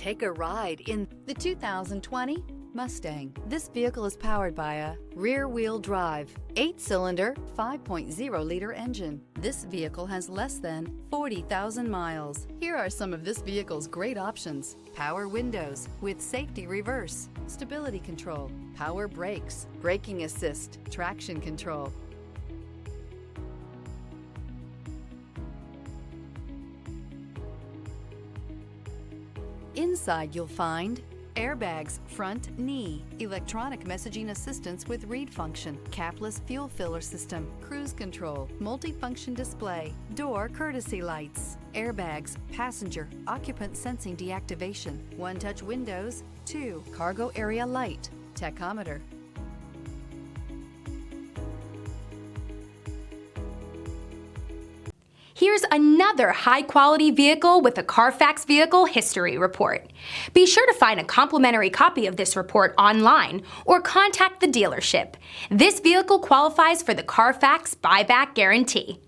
Take a ride in the 2020 Mustang. This vehicle is powered by a rear-wheel drive, 8-cylinder, 5.0-liter engine. This vehicle has less than 40,000 miles. Here are some of this vehicle's great options: power windows with safety reverse, stability control, power brakes, braking assist, traction control. Inside you'll find airbags, front knee, electronic messaging assistance with read function, capless fuel filler system, cruise control, multifunction display, door courtesy lights, airbags, passenger, occupant sensing deactivation, one-touch windows, 2 cargo area light, tachometer. Here's another high-quality vehicle with a Carfax Vehicle History Report. Be sure to find a complimentary copy of this report online or contact the dealership. This vehicle qualifies for the Carfax Buyback Guarantee.